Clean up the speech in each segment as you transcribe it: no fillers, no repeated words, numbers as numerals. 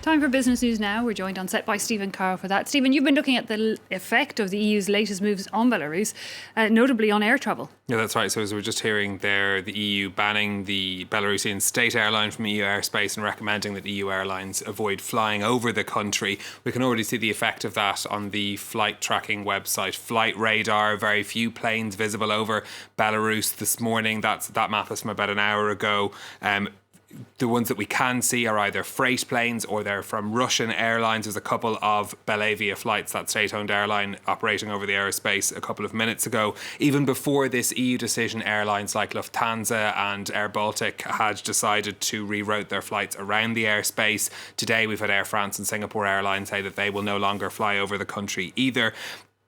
Time for business news now. We're joined on set by Stephen Carroll for that. Stephen, you've been looking at the effect of the EU's latest moves on Belarus, notably on air travel. Yeah, that's right. So as we were just hearing there, the EU banning the Belarusian state airline from EU airspace and recommending that EU airlines avoid flying over the country. We can already see the effect of that on the flight tracking website Flight Radar. Very few planes visible over Belarus this morning. That map is from about an hour ago. The ones that we can see are either freight planes or they're from Russian airlines. There's a couple of Belavia flights, that state-owned airline, operating over the airspace a couple of minutes ago. Even before this EU decision, airlines like Lufthansa and Air Baltic had decided to reroute their flights around the airspace. Today we've had Air France and Singapore Airlines say that they will no longer fly over the country either.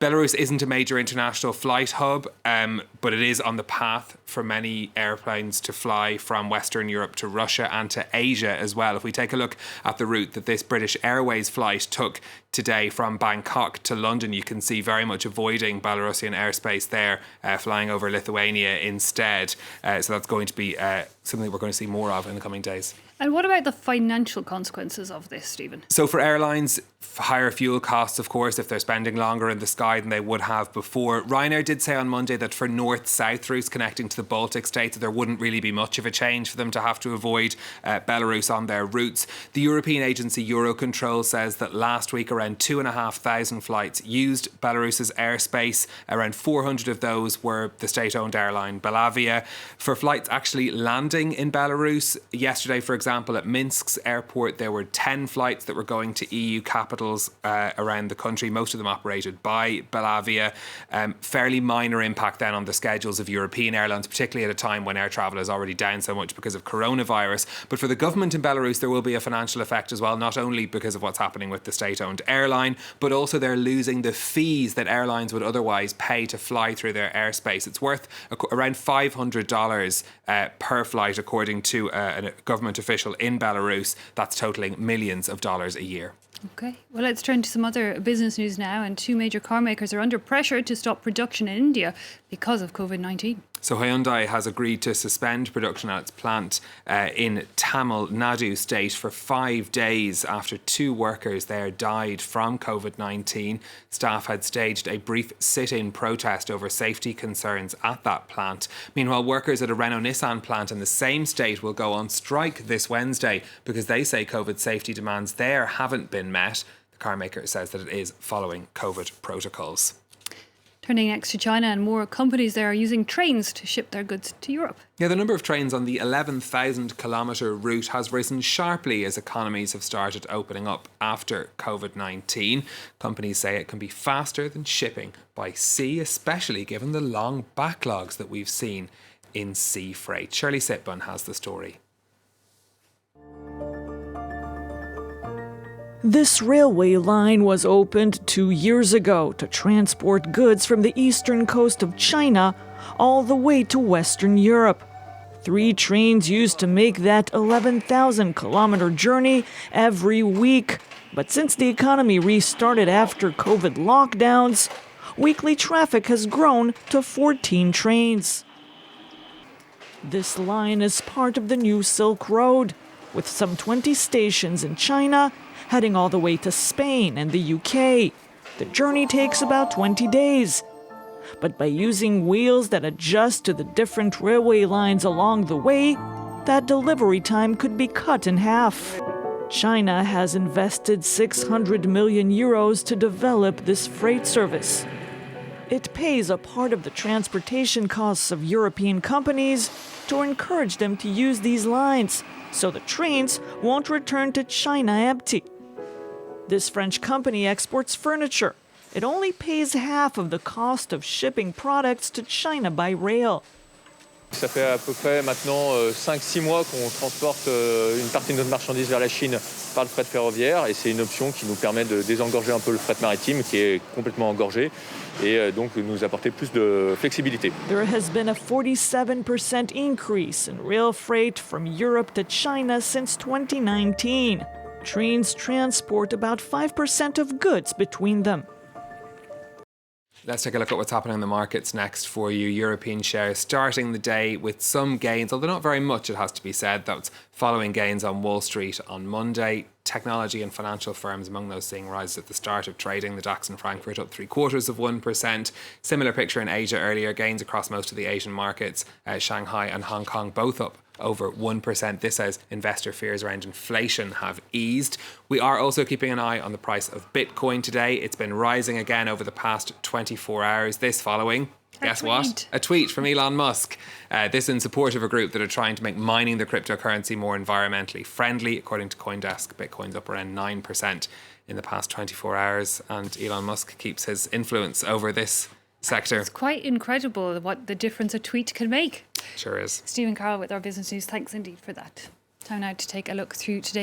Belarus isn't a major international flight hub, but it is on the path for many airplanes to fly from Western Europe to Russia and to Asia as well. If we take a look at the route that this British Airways flight took today from Bangkok to London, you can see very much avoiding Belarusian airspace there, flying over Lithuania instead. So that's going to be something we're going to see more of in the coming days. And what about the financial consequences of this, Stephen? So for airlines, higher fuel costs, of course, if they're spending longer in the sky than they would have before. Ryanair did say on Monday that for north-south routes connecting to the Baltic states, there wouldn't really be much of a change for them to have to avoid Belarus on their routes. The European agency Eurocontrol says that last week around 2,500 flights used Belarus's airspace. Around 400 of those were the state-owned airline Belavia. For flights actually landing in Belarus, yesterday, for example, at Minsk's airport, there were 10 flights that were going to EU capitals around the country, most of them operated by Belavia. Fairly minor impact then on the schedules of European airlines, particularly at a time when air travel is already down so much because of coronavirus. But for the government in Belarus, there will be a financial effect as well, not only because of what's happening with the state-owned airline, but also they're losing the fees that airlines would otherwise pay to fly through their airspace. It's worth around $500 per flight, according to a government official in Belarus. That's totaling millions of dollars a year. Okay, well, let's turn to some other business news now. And two major car makers are under pressure to stop production in India because of COVID-19. So Hyundai has agreed to suspend production at its plant in Tamil Nadu state for 5 days after 2 workers there died from COVID-19. Staff had staged a brief sit-in protest over safety concerns at that plant. Meanwhile, workers at a Renault Nissan plant in the same state will go on strike this Wednesday because they say COVID safety demands there haven't been met. The car maker says that it is following COVID protocols. Turning next to China, and more companies there are using trains to ship their goods to Europe. Yeah, the number of trains on the 11,000 kilometre route has risen sharply as economies have started opening up after COVID-19. Companies say it can be faster than shipping by sea, especially given the long backlogs that we've seen in sea freight. Shirley Sitbon has the story. This railway line was opened 2 years ago to transport goods from the eastern coast of China all the way to Western Europe. 3 trains used to make that 11,000-kilometer journey every week. But since the economy restarted after COVID lockdowns, weekly traffic has grown to 14 trains. This line is part of the new Silk Road, with some 20 stations in China heading all the way to Spain and the UK. The journey takes about 20 days. But by using wheels that adjust to the different railway lines along the way, that delivery time could be cut in half. China has invested 600 million euros to develop this freight service. It pays a part of the transportation costs of European companies to encourage them to use these lines, so the trains won't return to China empty. This French company exports furniture. It only pays half of the cost of shipping products to China by rail. Ça fait à peu près maintenant 5-6 mois qu'on transporte une partie de notre marchandise vers la Chine par le fret ferroviaire et c'est une option qui nous permet de désengorger un peu le fret maritime qui est complètement engorgé et donc nous apporter plus de flexibilité. There has been a 47% increase in rail freight from Europe to China since 2019. Trains transport about 5% of goods between them. Let's take a look at what's happening in the markets next for you. European shares starting the day with some gains, although not very much, it has to be said. That's following gains on Wall Street on Monday. technology and financial firms among those seeing rises at the start of trading. The DAX in Frankfurt up 0.75%. Similar picture in Asia earlier. Gains across most of the Asian markets. Shanghai and Hong Kong both up over 1%. This as investor fears around inflation have eased. We are also keeping an eye on the price of Bitcoin today. It's been rising again over the past 24 hours. This following... Guess what? A tweet from Elon Musk. This in support of a group that are trying to make mining the cryptocurrency more environmentally friendly. According to CoinDesk, Bitcoin's up around 9% in the past 24 hours. And Elon Musk keeps his influence over this sector. It's quite incredible what the difference a tweet can make. Sure is. Stephen Carroll with our business news. Thanks indeed for that. Time now to take a look through today's